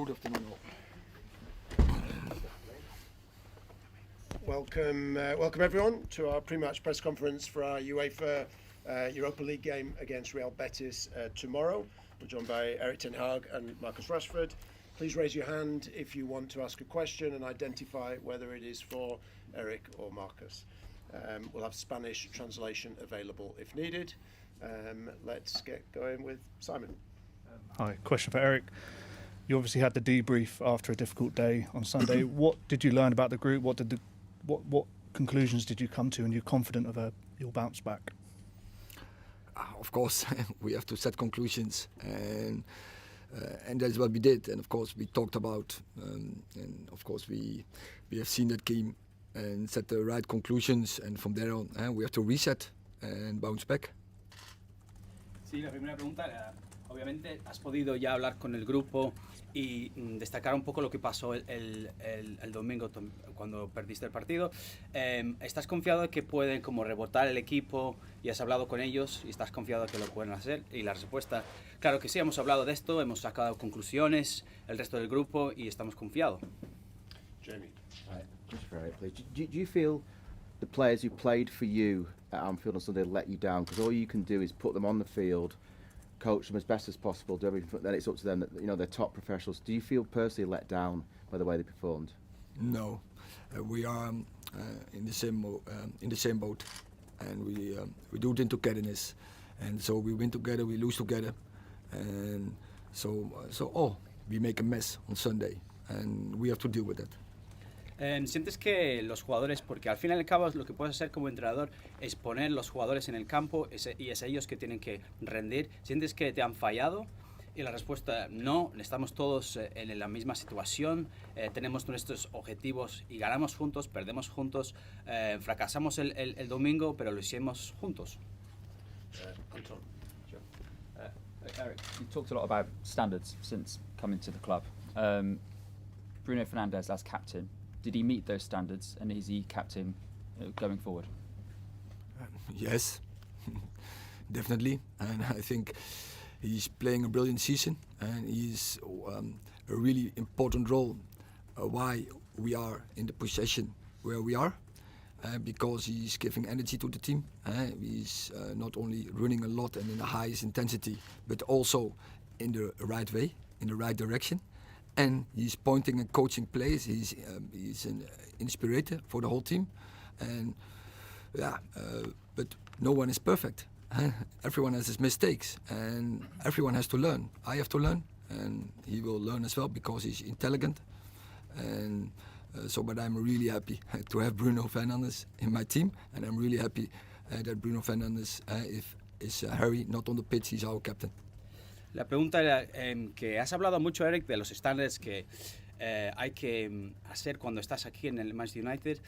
Good afternoon all. Welcome everyone to our pre-match press conference for our UEFA Europa League game against Real Betis tomorrow. We're joined by Erik ten Hag and Marcus Rashford. Please raise your hand if you want to ask a question and identify whether it is for Erik or Marcus. We'll have Spanish translation available if needed. Let's get going with Simon. Hi, question for Erik. You obviously had the debrief after a difficult day on Sunday. What did you learn about the group? What conclusions did you come to, and you're confident of your bounce back? Of course, we have to set conclusions, and that's what we did. And of course, we talked about, and of course, we have seen that game and set the right conclusions. And from there on, we have to reset and bounce back. Sí, la primera pregunta, obviamente has podido ya hablar con el grupo y destacar un poco lo que pasó el domingo cuando perdiste el partido. ¿Estás confiado de que pueden como rebotar el equipo y has hablado con ellos y estás confiado de que lo pueden hacer? Y la respuesta, claro que sí, hemos hablado de esto, hemos sacado conclusiones, el resto del grupo, y estamos confiados. Jamie. Just for Erik, please. Do you feel the players who played for you at Anfield on Sunday let you down? Because all you can do is put them on the field, coach them as best as possible, do everything. Then it's up to them. That, you know, they're top professionals. Do you feel personally let down by the way they performed? No, we are in the same boat, and we do it in togetherness, and so we win together, we lose together, and so we make a mess on Sunday, and we have to deal with that. ¿Sientes que los jugadores, porque al fin y al cabo lo que puedes hacer como entrenador es poner los jugadores en el campo y es ellos que tienen que rendir, ¿sientes que te han fallado? Y la respuesta, no, estamos todos en la misma situación, tenemos nuestros objetivos y ganamos juntos, perdemos juntos, fracasamos el domingo, pero lo hicimos juntos. Anton. Erik, you talked a lot about standards since coming to the club. Bruno Fernandes as captain, did he meet those standards, and is he captain going forward? Yes, definitely, and I think he's playing a brilliant season, and he's a really important role why we are in the position where we are, because he's giving energy to the team. He's not only running a lot and in the highest intensity, but also in the right way, in the right direction. And he's pointing and coaching players. He's an inspirator for the whole team, and but no one is perfect. Everyone has his mistakes, and everyone has to learn. I have to learn, and he will learn as well because he's intelligent. And but I'm really happy to have Bruno Fernandes in my team, and I'm really happy that Bruno Fernandes is Harry not on the pitch. He's our captain. La pregunta era que has hablado mucho, Erik, de los estándares que hay que hacer cuando estás aquí en el Manchester United.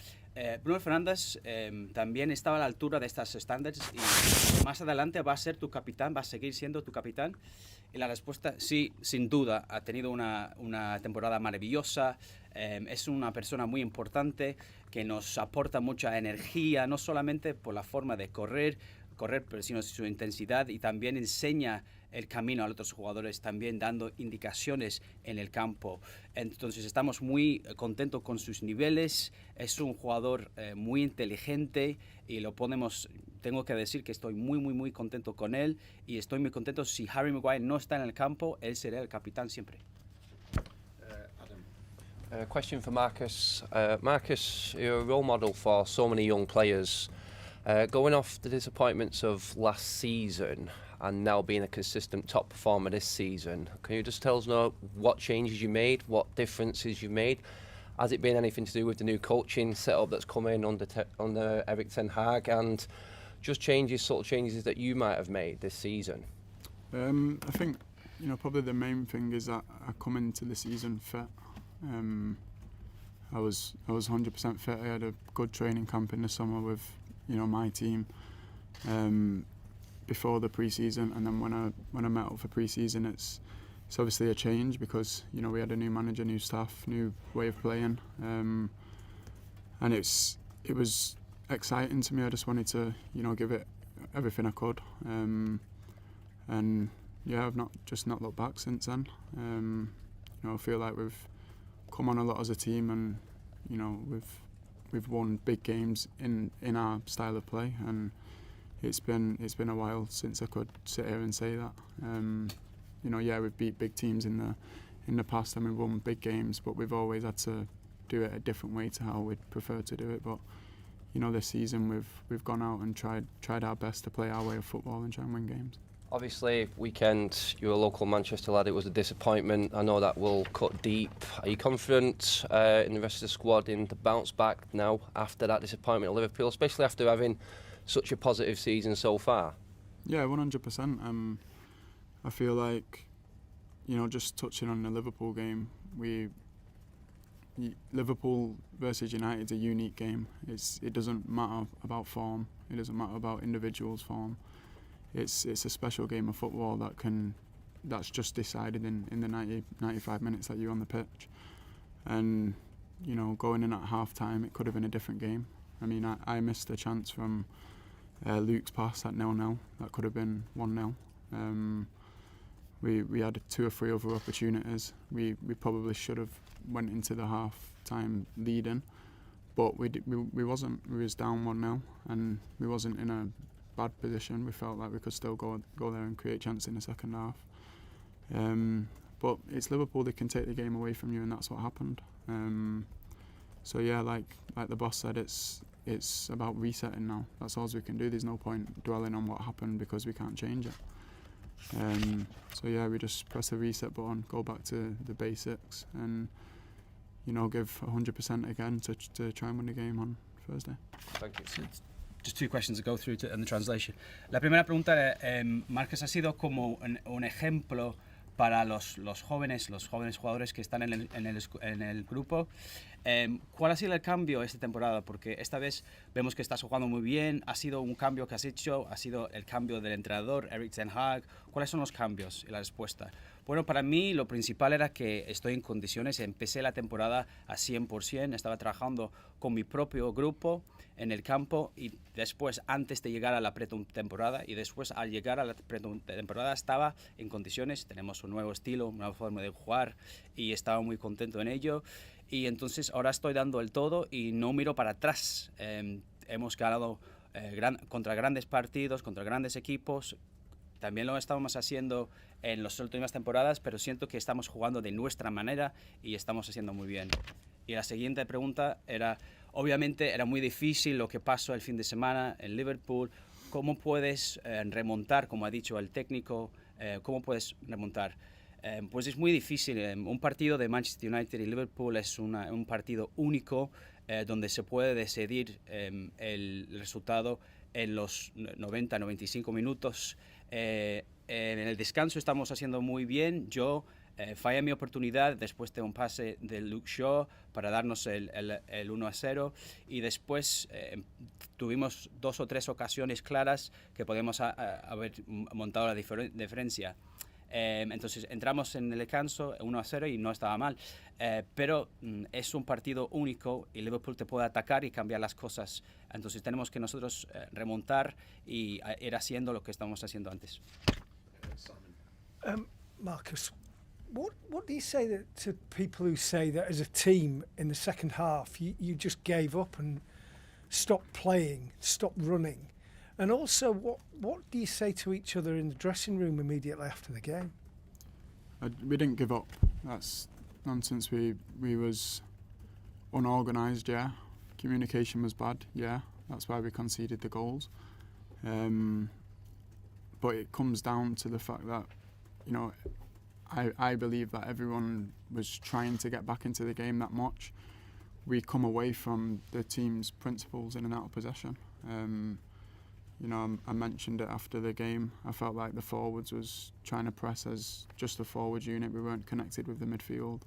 Bruno Fernandes también estaba a la altura de estos estándares y más adelante va a ser tu capitán, va a seguir siendo tu capitán. Y la respuesta, sí, sin duda, ha tenido una temporada maravillosa. Es una persona muy importante que nos aporta mucha energía, no solamente por la forma de correr, pero sino su intensidad, y también enseña el camino a los otros jugadores, también dando indicaciones en el campo. Entonces estamos muy contentos con sus niveles. Es un jugador muy inteligente y tengo que decir que estoy muy contento con él, y estoy muy contento. Si Harry Maguire no está en el campo, él será el capitán siempre. Question for Marcus. Marcus, you're a role model for so many young players. Going off the disappointments of last season and now being a consistent top performer this season, can you just tell us now what changes you made, what differences you made? Has it been anything to do with the new coaching setup that's come in under Erik ten Hag, and just subtle changes that you might have made this season? I think probably the main thing is that I come into the season fit. I was 100% fit. I had a good training camp in the summer with my team before the pre-season, and then when I met up for pre-season, it's obviously a change because we had a new manager, new staff, new way of playing, and it was exciting to me. I just wanted to give it everything I could, and I've not looked back since then. I feel like we've come on a lot as a team, and we've won big games in our style of play, and it's been a while since I could sit here and say that. We've beat big teams in the past and we've won big games, but we've always had to do it a different way to how we'd prefer to do it. But this season we've gone out and tried our best to play our way of football and try and win games. Obviously, weekend, you're a local Manchester lad, it was a disappointment. I know that will cut deep. Are you confident in the rest of the squad in the bounce back now after that disappointment at Liverpool, especially after having such a positive season so far? Yeah, 100%. I feel like, just touching on the Liverpool game, Liverpool versus United's a unique game. It doesn't matter about form. It doesn't matter about individuals' form. It's a special game of football that's just decided in the 95 minutes that you're on the pitch. And going in at half time, it could have been a different game. I mean, I missed a chance from Luke's pass at 0-0. That could have been 1-0. We had 2 or 3 other opportunities. We probably should have went into the half time leading, but we wasn't. We was down 1-0, and we wasn't in a bad position. We felt like we could still go there and create chance in the second half. But it's Liverpool; they can take the game away from you, and that's what happened. So yeah, like the boss said, it's about resetting now. That's all we can do. There's no point dwelling on what happened because we can't change it. So yeah, we just press the reset button, go back to the basics, and give 100% again to try and win the game on Thursday. Thank you. Just 2 questions to go through in the translation. La primera pregunta era, Márquez ha sido como un ejemplo para los jóvenes jugadores que están en el grupo. ¿Cuál ha sido el cambio esta temporada? Porque esta vez vemos que estás jugando muy bien. ¿Ha sido un cambio que has hecho? ¿Ha sido el cambio del entrenador, Erik ten Hag? ¿Cuáles son los cambios? Y la respuesta. Bueno, para mí lo principal era que estoy en condiciones. Empecé la temporada a 100%. Estaba trabajando con mi propio grupo en el campo, y después, antes de llegar a la pretemporada, y después al llegar a la pretemporada estaba en condiciones. Tenemos un nuevo estilo, una nueva forma de jugar, y estaba muy contento en ello. Y entonces ahora estoy dando el todo y no miro para atrás. Hemos ganado contra grandes partidos, contra grandes equipos. También lo estábamos haciendo en las últimas temporadas, pero siento que estamos jugando de nuestra manera y estamos haciendo muy bien. Y la siguiente pregunta era, obviamente era muy difícil lo que pasó el fin de semana en Liverpool. ¿Cómo puedes remontar, como ha dicho el técnico, cómo puedes remontar? Pues es muy difícil. Un partido de Manchester United y Liverpool es un partido único donde se puede decidir el resultado en los 90-95 minutos. En el descanso estamos haciendo muy bien. Yo fallé mi oportunidad después de un pase de Luke Shaw para darnos el 1-0, y después tuvimos 2 o 3 ocasiones claras que podemos haber montado la diferencia. Entonces entramos en el descanso 1-0 y no estaba mal, pero es un partido único y Liverpool te puede atacar y cambiar las cosas. Entonces tenemos que nosotros remontar y ir haciendo lo que estamos haciendo antes. Marcus, what do you say to people who say that as a team in the second half you just gave up and stopped playing, stopped running? And also, what do you say to each other in the dressing room immediately after the game? We didn't give up. That's nonsense. We was unorganised, yeah. Communication was bad, yeah. That's why we conceded the goals. But it comes down to the fact that, I believe that everyone was trying to get back into the game that much. We come away from the team's principles in and out of possession. I mentioned it after the game. I felt like the forwards was trying to press as just a forward unit. We weren't connected with the midfield,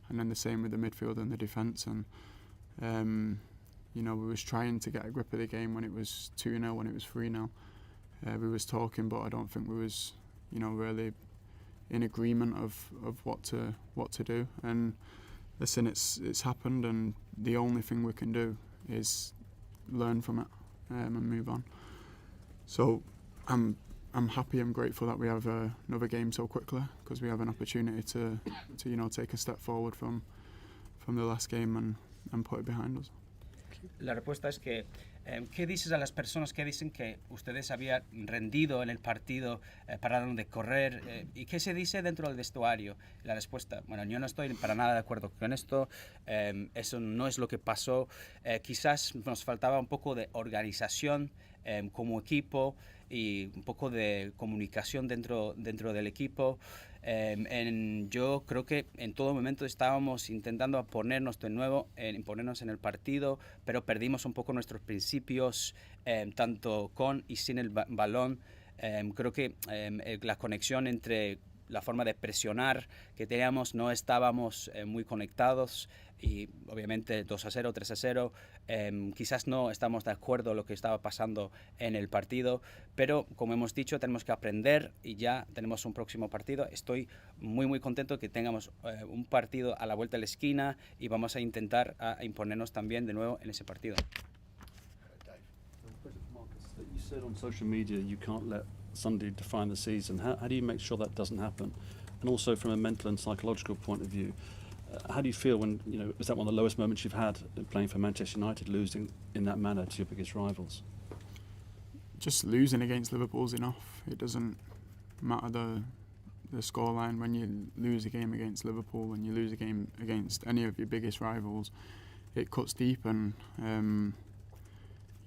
and then the same with the midfield and the defence. And we was trying to get a grip of the game when it was 2-0, when it was 3-0. We was talking, but I don't think we was, really in agreement of what to do. And listen, it's happened, and the only thing we can do is learn from it and move on. So I'm I'm happy, I'm grateful that we have another game so quickly, because we have an opportunity to take a step forward from the last game and put it behind us. La respuesta es que, ¿qué dices a las personas que dicen que ustedes habían rendido en el partido, pararon de correr? ¿Y qué se dice dentro del vestuario? La respuesta, bueno, yo no estoy para nada de acuerdo con esto, eso no es lo que pasó, quizás nos faltaba un poco de organización como equipo y un poco de comunicación dentro del equipo. Yo creo que en todo momento estábamos intentando ponernos de nuevo, ponernos en el partido, pero perdimos un poco nuestros principios, tanto con y sin el balón. Creo que la conexión entre la forma de presionar que teníamos, no estábamos muy conectados, y obviamente 2-0, 3-0, quizás no estamos de acuerdo con lo que estaba pasando en el partido, pero como hemos dicho, tenemos que aprender y ya tenemos un próximo partido. Estoy muy contento que tengamos un partido a la vuelta de la esquina y vamos a intentar imponernos también de nuevo en ese partido. Marcus, you said on social media you can't let Sunday define the season. How do you make sure that doesn't happen? And also from a mental and psychological point of view, how do you feel when, is that one of the lowest moments you've had playing for Manchester United, losing in that manner to your biggest rivals? Just losing against Liverpool's enough. It doesn't matter the scoreline. When you lose a game against Liverpool, when you lose a game against any of your biggest rivals, it cuts deep, and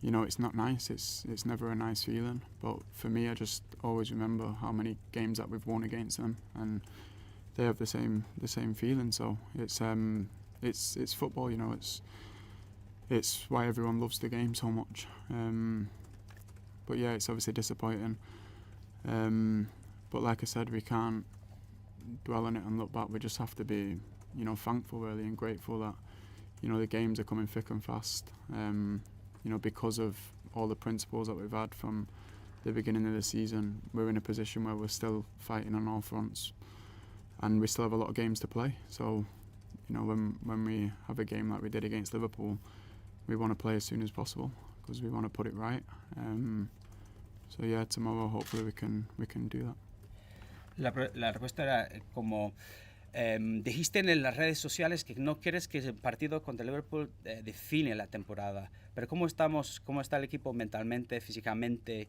it's not nice. It's never a nice feeling. But for me, I just always remember how many games that we've won against them, and they have the same feeling. So it's football. It's why everyone loves the game so much. But yeah, it's obviously disappointing. But like I said, we can't dwell on it and look back. We just have to be, thankful really and grateful that, the games are coming thick and fast. Because of all the principles that we've had from the beginning of the season, we're in a position where we're still fighting on all fronts, and we still have a lot of games to play. So, when we have a game like we did against Liverpool, we want to play as soon as possible because we want to put it right. So yeah, tomorrow hopefully we can do that. La respuesta era como dijiste en las redes sociales que no quieres que el partido contra Liverpool define la temporada, pero ¿cómo está el equipo mentalmente, físicamente?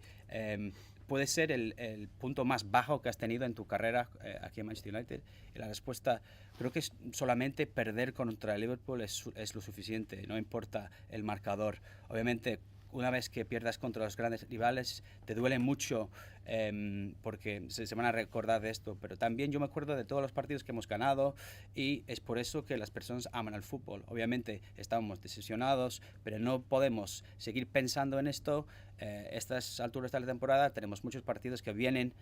¿Puede ser el punto más bajo que has tenido en tu carrera aquí en Manchester United? Y la respuesta, creo que solamente perder contra Liverpool es lo suficiente, no importa el marcador. Obviamente, una vez que pierdas contra los grandes rivales, te duele mucho porque se van a recordar de esto, pero también yo me acuerdo de todos los partidos que hemos ganado, y es por eso que las personas aman al fútbol. Obviamente estamos decepcionados, pero no podemos seguir pensando en esto. Estas alturas de la temporada tenemos muchos partidos que vienen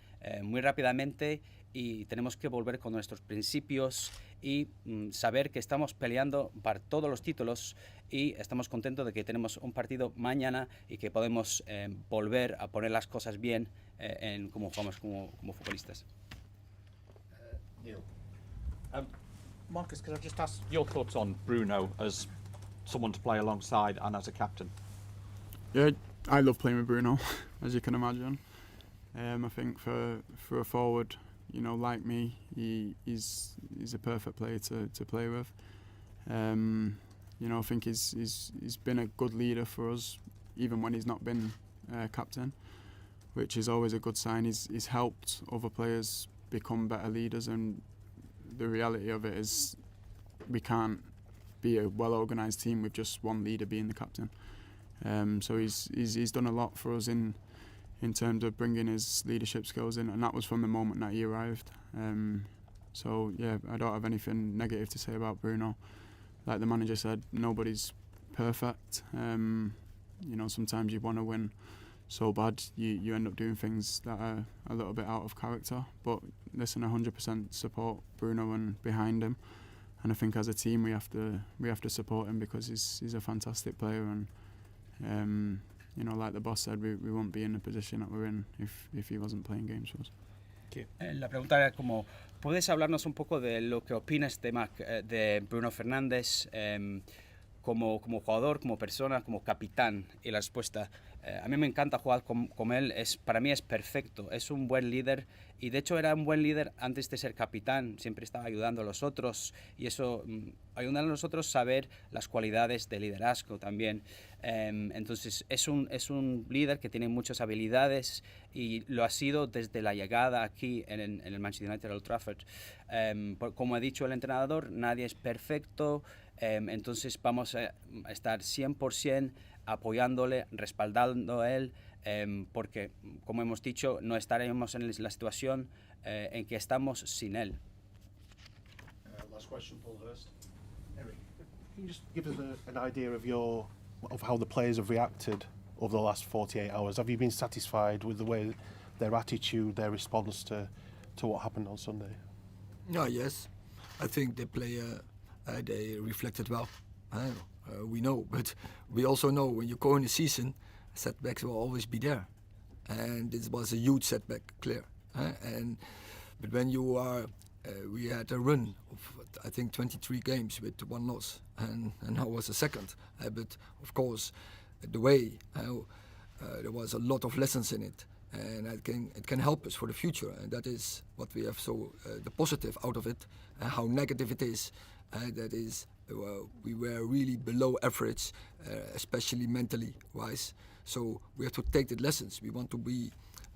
muy rápidamente, y tenemos que volver con nuestros principios y saber que estamos peleando para todos los títulos, y estamos contentos de que tenemos un partido mañana y que podemos volver a poner las cosas bien en cómo jugamos como futbolistas. Neil. Marcus, could I just ask your thoughts on Bruno as someone to play alongside and as a captain? Yeah, I love playing with Bruno, as you can imagine. I think for a forward, like me, he's a perfect player to play with. I think he's been a good leader for us, even when he's not been captain, which is always a good sign. He's helped other players become better leaders, and the reality of it is we can't be a well-organised team with just one leader being the captain. So he's done a lot for us in terms of bringing his leadership skills in, and that was from the moment that he arrived. So yeah, I don't have anything negative to say about Bruno. Like the manager said, nobody's perfect. Sometimes you want to win so bad you end up doing things that are a little bit out of character. But listen, 100% support Bruno and behind him. And I think as a team we have to support him because he's a fantastic player, and like the boss said, we won't be in the position that we're in if he wasn't playing games for us. La pregunta era como, ¿puedes hablarnos un poco de lo que opinas de Bruno Fernández como jugador, como persona, como capitán? Y la respuesta, A mí me encanta jugar con él, para mí es perfecto, es un buen líder y de hecho era un buen líder antes de ser capitán, siempre estaba ayudando a los otros y eso ayuda a los otros a saber las cualidades de liderazgo también. Entonces es un líder que tiene muchas habilidades y lo ha sido desde la llegada aquí en el Manchester United Old Trafford. Como ha dicho el entrenador, nadie es perfecto, entonces vamos a estar 100% apoyándole, respaldando a él, porque, como hemos dicho, no estaremos en la situación en que estamos sin él. Last question, Paul Hurst. Eric, can you just give us an idea of how the players have reacted over the last 48 hours? Have you been satisfied with the way, their attitude, their response to what happened on Sunday? No, yes, I think they reflected well. We know, but we also know when you go in a season, setbacks will always be there, and this was a huge setback, clear. But when you are, we had a run of I think 23 games with one loss, and now was a second. But of course, the way there was a lot of lessons in it, and it can help us for the future, and that is what we have. So the positive out of it, how negative it is, that is. We were really below average, especially mentally wise. So we have to take the lessons. We want to be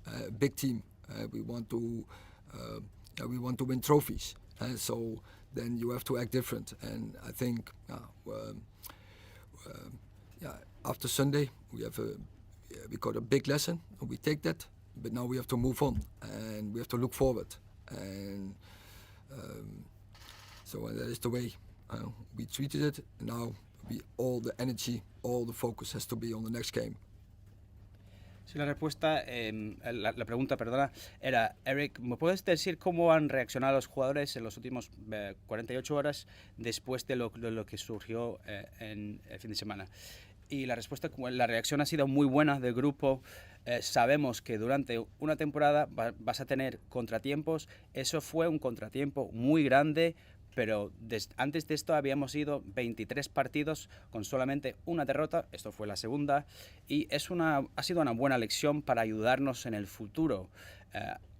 a big team. We want to win trophies. So then you have to act different. And I think, after Sunday we got a big lesson. And we take that, but now we have to move on and we have to look forward. And so that is the way. We treated it, and now all the energy, all the focus has to be on the next game. Sí, la respuesta, la pregunta, perdona, era, Eric, ¿me puedes decir cómo han reaccionado los jugadores en los últimos 48 horas después de lo que surgió en el fin de semana? Y la respuesta, la reacción ha sido muy buena del grupo. Sabemos que durante una temporada vas a tener contratiempos. Eso fue un contratiempo muy grande, pero antes de esto habíamos ido 23 partidos con solamente una derrota, esto fue la segunda, y ha sido una buena lección para ayudarnos en el futuro.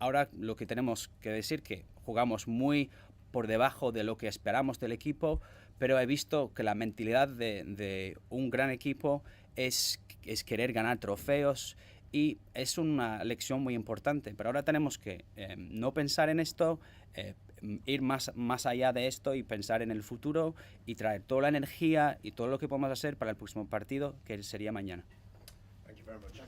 Ahora lo que tenemos que decir que jugamos muy por debajo de lo que esperamos del equipo, pero he visto que la mentalidad de un gran equipo es querer ganar trofeos y es una lección muy importante. Pero ahora tenemos que no pensar en esto, ir más allá de esto y pensar en el futuro y traer toda la energía y todo lo que podemos hacer para el próximo partido, que sería mañana. Thank you very much.